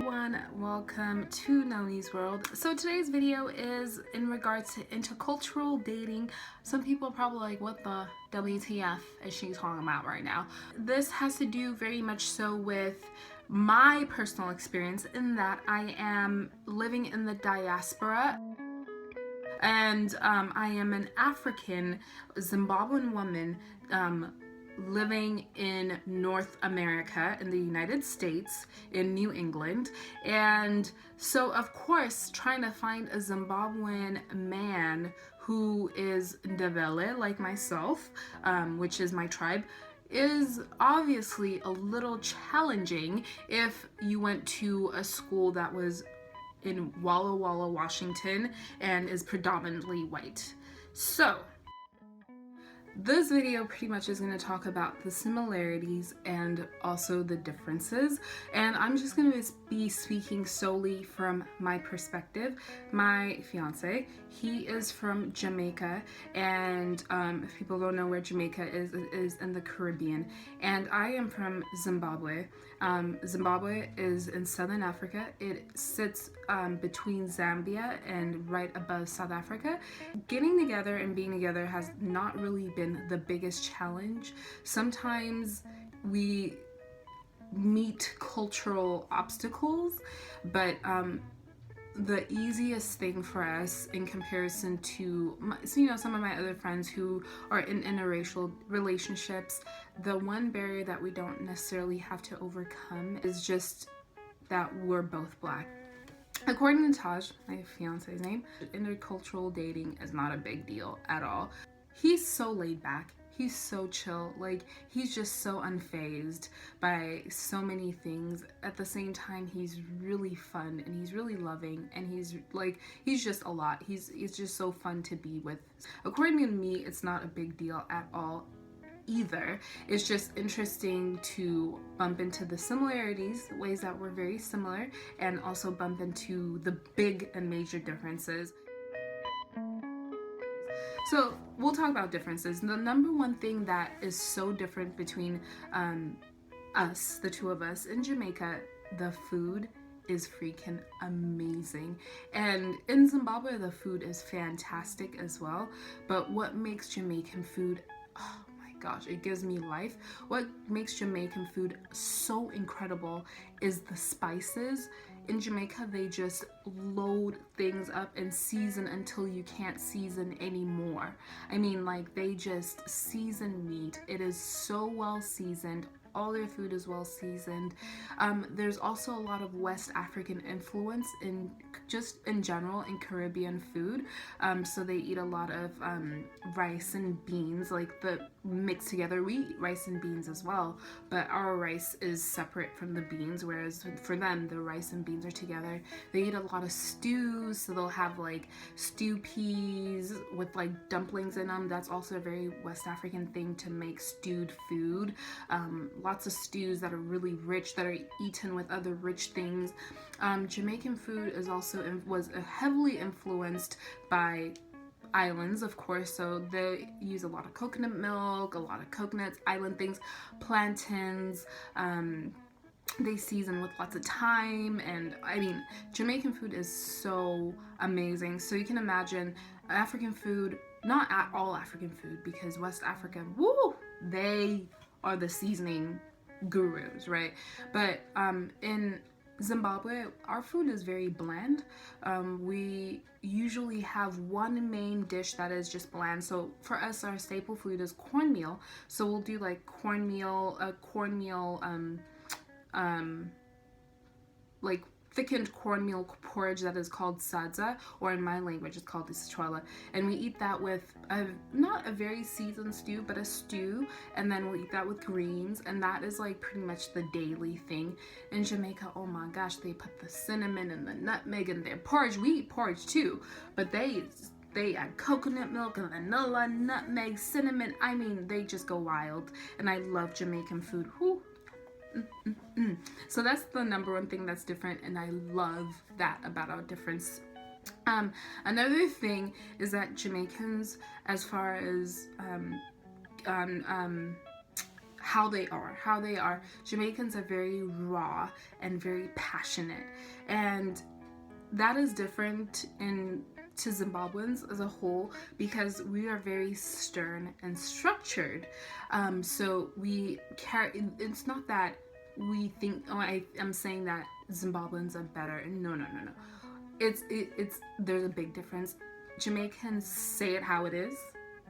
everyone, welcome to Noni's World. So today's video is in regards to intercultural dating. Some people are probably like, what the WTF is she talking about right now? This has to do very much so with my personal experience in that I am living in the diaspora and I am an African Zimbabwean woman living in North America in the United States in New England. And so of course trying to find a Zimbabwean man who is Ndebele like myself, which is my tribe, is obviously a little challenging if you went to a school that was in Walla Walla, Washington and is predominantly white. So this video pretty much is going to talk about the similarities and also the differences, and I'm just going to be speaking solely from my perspective. My fiance, he is from Jamaica, and if people don't know where Jamaica is in the Caribbean, and I am from Zimbabwe. Zimbabwe is in Southern Africa. It sits between Zambia and right above South Africa. Getting together and being together has not really been the biggest challenge. Sometimes we meet cultural obstacles, but the easiest thing for us in comparison to some of my other friends who are in interracial relationships, the one barrier that we don't necessarily have to overcome is just that we're both Black. According to Taj, my fiance's name, intercultural dating is not a big deal at all. He's so laid back. He's so chill. Like, he's just so unfazed by so many things. At the same time, he's really fun and he's really loving, and he's just a lot. He's just so fun to be with. According to me, it's not a big deal at all either. It's just interesting to bump into the similarities, ways that we're very similar, and also bump into the big and major differences. So we'll talk about differences. The number one thing that is so different between us, the two of us in Jamaica, the food is freaking amazing. And in Zimbabwe, the food is fantastic as well. But what makes Jamaican food, oh my gosh, it gives me life. What makes Jamaican food so incredible is the spices. In Jamaica, they just load things up and season until you can't season anymore. I mean, like, they just season meat. It is so well seasoned. All their food is well seasoned. There's also a lot of West African influence in general in Caribbean food. So they eat a lot of rice and beans, like the mixed together. We eat rice and beans as well, but our rice is separate from the beans, whereas for them the rice and beans are together. They eat a lot of stews, so they'll have like stew peas with like dumplings in them. That's also a very West African thing to make stewed food. Lots of stews that are really rich, that are eaten with other rich things. Jamaican food is also was heavily influenced by islands, of course, so they use a lot of coconut milk, a lot of coconuts, island things, plantains. They season with lots of thyme, and I mean, Jamaican food is so amazing. So you can imagine African food, not at all African food, because West Africa, woo, they are the seasoning gurus, right? But in Zimbabwe, our food is very bland. We usually have one main dish that is just bland. So for us, our staple food is cornmeal. So we'll do like cornmeal, like thickened cornmeal porridge that is called sadza, or in my language it's called isichwala, and we eat that with not a very seasoned stew, but a stew, and then we'll eat that with greens, and that is like pretty much the daily thing. In Jamaica, oh my gosh, they put the cinnamon and the nutmeg in their porridge. We eat porridge too, but they add coconut milk and vanilla, nutmeg, cinnamon. I mean, they just go wild, and I love Jamaican food. Whew. So that's the number one thing that's different, and I love that about our difference. Another thing is that Jamaicans, as far as how they are. Jamaicans are very raw and very passionate, and that is different to Zimbabweans as a whole, because we are very stern and structured. So we carry. It's not that we think. Oh, I'm saying that Zimbabweans are better. No. It's there's a big difference. Jamaicans say it how it is,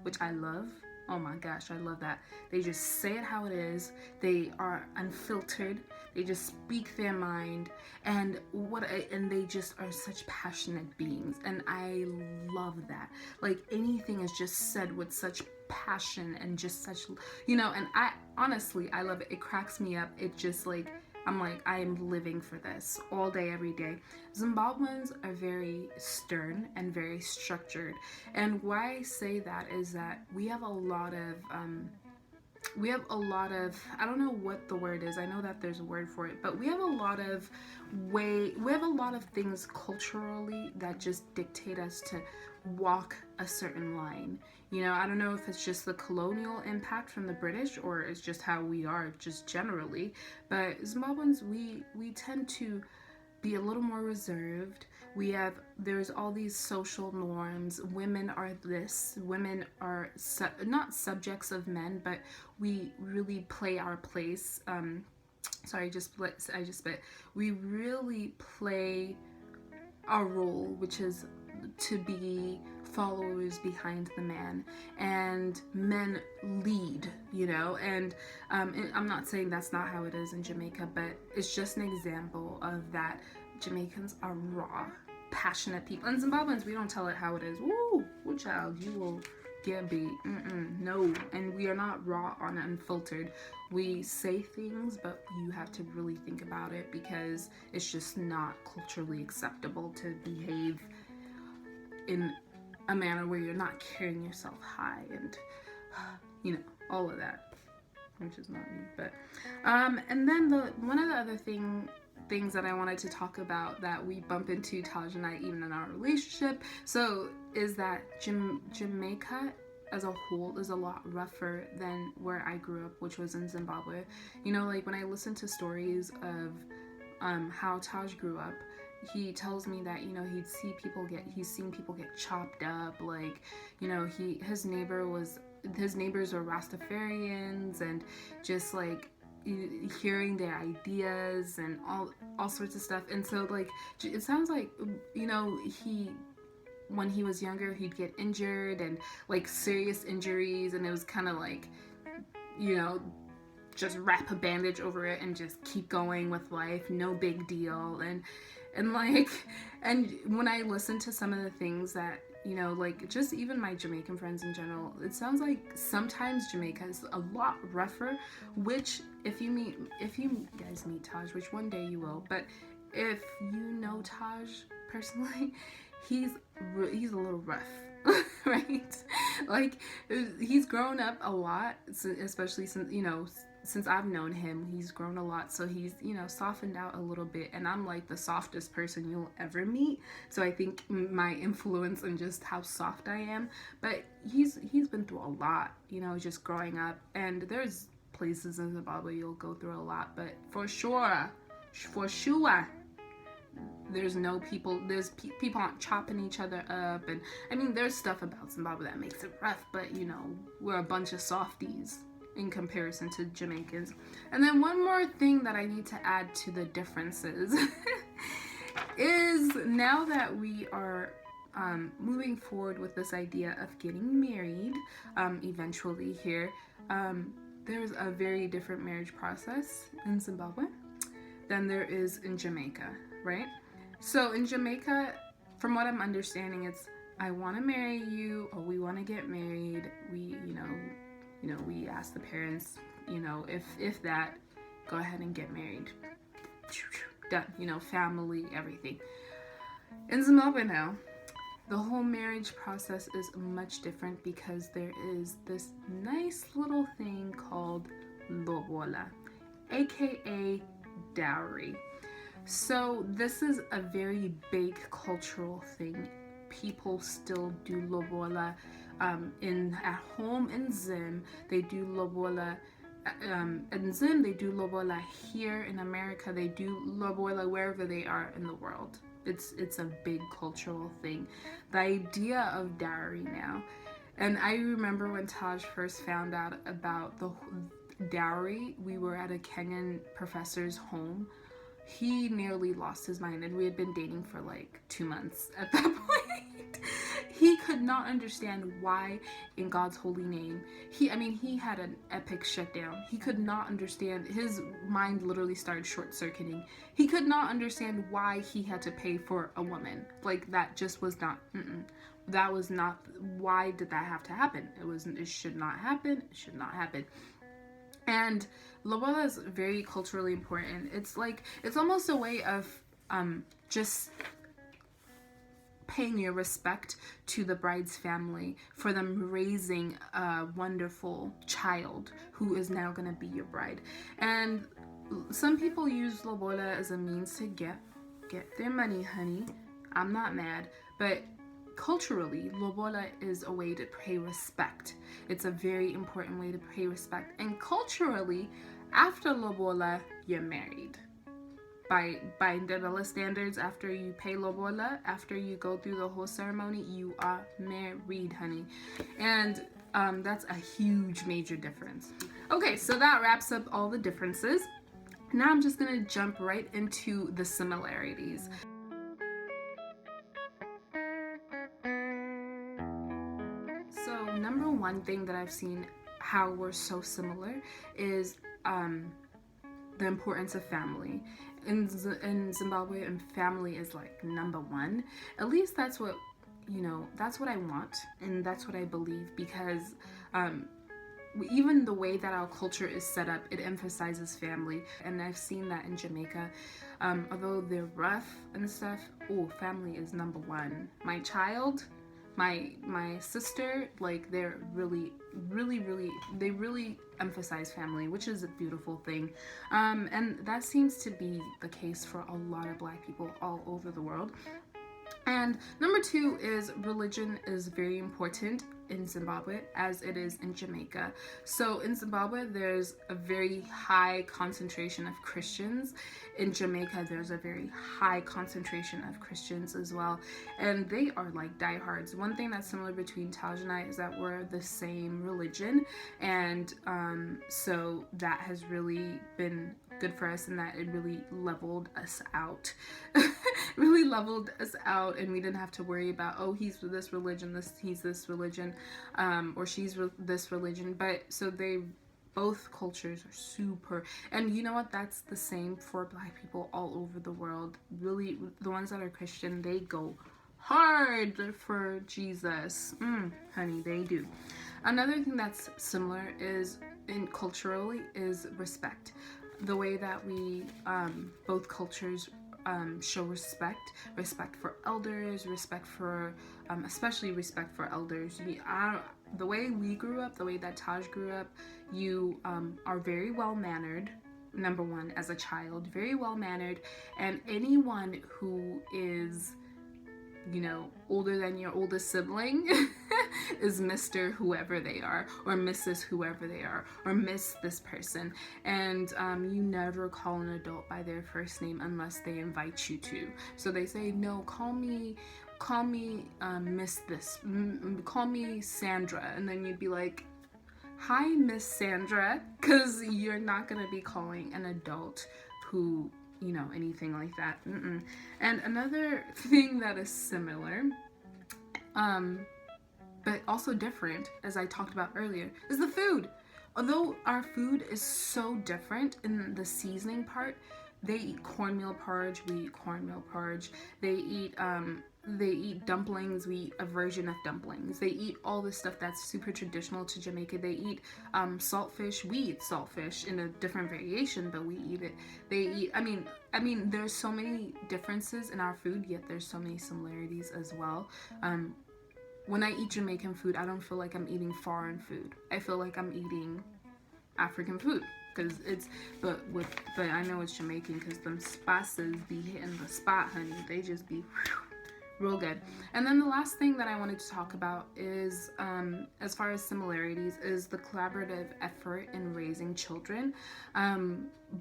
which I love. Oh my gosh, I love that. They just say it how it is. They are unfiltered. They just speak their mind, and they just are such passionate beings, and I love that. Like, anything is just said with such passion and just such, and I honestly, I love it. It cracks me up. It just like, I'm like, I am living for this all day, every day. Zimbabweans are very stern and very structured. And why I say that is that we have a lot of, I don't know what the word is. I know that there's a word for it, but we have a lot of things culturally that just dictate us to walk a certain line. I don't know if it's just the colonial impact from the British, or it's just how we are just generally, but Zimbabweans, we tend to be a little more reserved. There's all these social norms. Women are this. Women are not subjects of men, but we really play our place. Sorry, I just spit. We really play our role, which is to be followers behind the man, and men lead, and I'm not saying that's not how it is in Jamaica, but it's just an example of that. Jamaicans are raw, passionate people, and Zimbabweans, we don't tell it how it is. Woo child, you will get beat. No. And we are not raw and unfiltered. We say things, but you have to really think about it, because it's just not culturally acceptable to behave in a manner where you're not carrying yourself high and all of that, which is not me. But and then one of the other things that I wanted to talk about that we bump into, Taj and I, even in our relationship, so is that Jamaica as a whole is a lot rougher than where I grew up, which was in Zimbabwe. Like, when I listen to stories of how Taj grew up, he tells me that he's seen people get chopped up, like, his neighbors were Rastafarians, and just like hearing their ideas and all sorts of stuff. And so, like, it sounds like when he was younger, he'd get injured, and like serious injuries, and it was kind of like, just wrap a bandage over it and just keep going with life, no big deal. And when I listen to some of the things that, like, just even my Jamaican friends in general, it sounds like sometimes Jamaica is a lot rougher, which if you guys meet Taj, which one day you will, but if you know Taj personally, he's a little rough. Right? Like, he's grown up a lot, especially since I've known him. He's grown a lot, so he's softened out a little bit, and I'm like the softest person you'll ever meet, so I think my influence and just how soft I am. But he's been through a lot, just growing up, and there's places in Zimbabwe you'll go through a lot, but for sure there's people aren't chopping each other up. And I mean, there's stuff about Zimbabwe that makes it rough, but we're a bunch of softies in comparison to Jamaicans. And then one more thing that I need to add to the differences is, now that we are moving forward with this idea of getting married eventually here, there's a very different marriage process in Zimbabwe than there is in Jamaica, right? So in Jamaica, from what I'm understanding, it's, I want to marry you, or we want to get married. We, we ask the parents, if that, go ahead and get married. Done. Family, everything. In Zimbabwe now, the whole marriage process is much different, because there is this nice little thing called lobola, aka dowry. So this is a very big cultural thing. People still do lobola at home in Zim. They do lobola in Zim they do lobola. Here in America they do lobola wherever they are in the world. It's a big cultural thing. The idea of dowry now, and I remember when Taj first found out about the dowry, we were at a Kenyan professor's home. He nearly lost his mind, and we had been dating for like 2 months at that point. He could not understand why in God's holy name, he had an epic shutdown. He could not understand. His mind literally started short-circuiting. He could not understand why he had to pay for a woman. Like, that just was not, that was not, why did that have to happen? It should not happen. It should not happen. And lobola is very culturally important. It's like, it's almost a way of just paying your respect to the bride's family for them raising a wonderful child who is now going to be your bride. And some people use lobola as a means to get their money, honey. I'm not mad, but culturally, lobola is a way to pay respect. It's a very important way to pay respect. And culturally, after lobola, you're married. By Ndebele standards, after you pay lobola, after you go through the whole ceremony, you are married, honey. And that's a huge major difference. Okay, so that wraps up all the differences. Now I'm just gonna jump right into the similarities. So number one thing that I've seen how we're so similar is the importance of family. In Zimbabwe, and family is like number one. At least that's what, that's what I want, and that's what I believe, because even the way that our culture is set up, it emphasizes family. And I've seen that in Jamaica. Although they're rough and stuff, family is number one. My child, my sister, like, they're really they really emphasize family, which is a beautiful thing. And that seems to be the case for a lot of Black people all over the world. And number two is religion is very important in Zimbabwe as it is in Jamaica. So in Zimbabwe, there's a very high concentration of Christians. In Jamaica, there's a very high concentration of Christians as well. And they are like diehards. One thing that's similar between Taj and I is that we're the same religion. And so that has really been good for us, in that it really leveled us out. Really leveled us out, and we didn't have to worry about, oh, he's this religion, he's this religion, or she's this religion. But so both cultures are super, and you know what, that's the same for Black people all over the world. Really, the ones that are Christian, they go hard for Jesus. Honey, they do. Another thing that's similar is culturally is respect. The way that we both cultures show respect for elders, respect for especially respect for elders. The way we grew up, the way that Taj grew up, you are very well mannered. Number one, as a child, very well mannered, and anyone who is, older than your oldest sibling is Mr. whoever they are, or Mrs. whoever they are, or Miss this person. And you never call an adult by their first name unless they invite you to. So they say, no, call me Miss this, call me Sandra. And then you'd be like, hi, Miss Sandra, because you're not going to be calling an adult who, anything like that. And another thing that is similar, but also different, as I talked about earlier, is the food. Although our food is so different in the seasoning part, they eat cornmeal porridge, we eat cornmeal porridge. They eat dumplings, we eat a version of dumplings. They eat all this stuff that's super traditional to Jamaica. They eat saltfish, we eat saltfish in a different variation, but we eat it. They eat, I mean, there's so many differences in our food, yet there's so many similarities as well. When I eat Jamaican food, I don't feel like I'm eating foreign food. I feel like I'm eating African food. Because but I know it's Jamaican, because them spices be hitting the spot, honey. They just be real good. And then the last thing that I wanted to talk about is, as far as similarities, is the collaborative effort in raising children.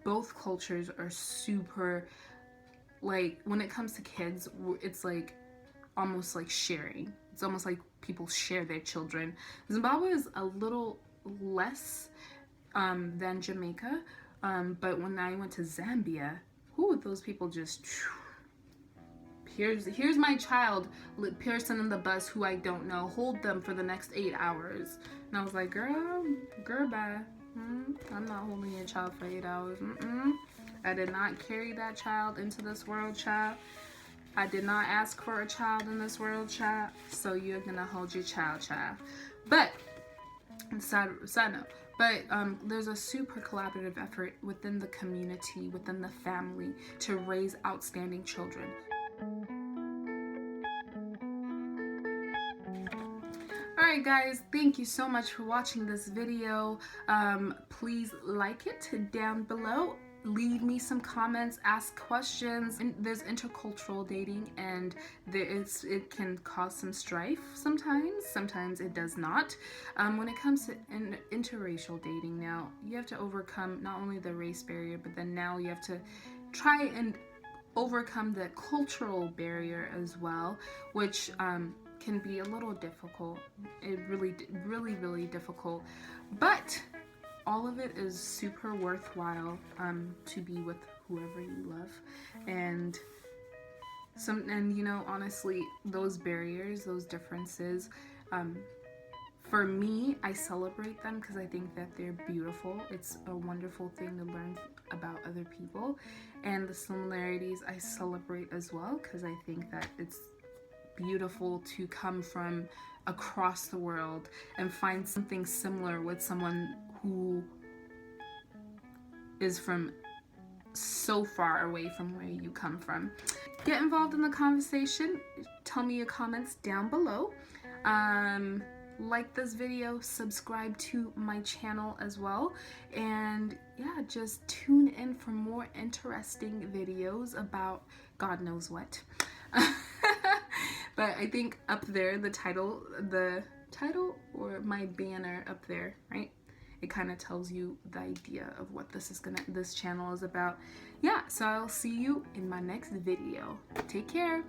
Both cultures are super, like, when it comes to kids, it's like almost like sharing. It's almost like people share their children. Zimbabwe is a little less than Jamaica, but when I went to Zambia, those people just... Here's my child, person in the bus who I don't know. Hold them for the next 8 hours. And I was like, girl, bye. I'm not holding your child for 8 hours. I did not carry that child into this world, child. I did not ask for a child in this world, child. So you're gonna hold your child. But, side note. But there's a super collaborative effort within the community, within the family, to raise outstanding children. Alright guys, thank you so much for watching this video. Please like it down below. Leave me some comments, ask questions. There's intercultural dating, and it can cause some strife sometimes it does not. When it comes to interracial dating, now you have to overcome not only the race barrier, but then now you have to try and overcome the cultural barrier as well, which can be a little difficult. It really difficult, but all of it is super worthwhile to be with whoever you love. And you know, honestly, those barriers, those differences, for me, I celebrate them because I think that they're beautiful. It's a wonderful thing to learn about other people. And the similarities I celebrate as well, because I think that it's beautiful to come from across the world and find something similar with someone who is from so far away from where you come from. Get involved in the conversation. Tell me your comments down below. Like this video, subscribe to my channel as well, and yeah, just tune in for more interesting videos about God knows what. But I think up there, the title or my banner up there, right? It kind of tells you the idea of what this channel is about. Yeah, so I'll see you in my next video. Take care.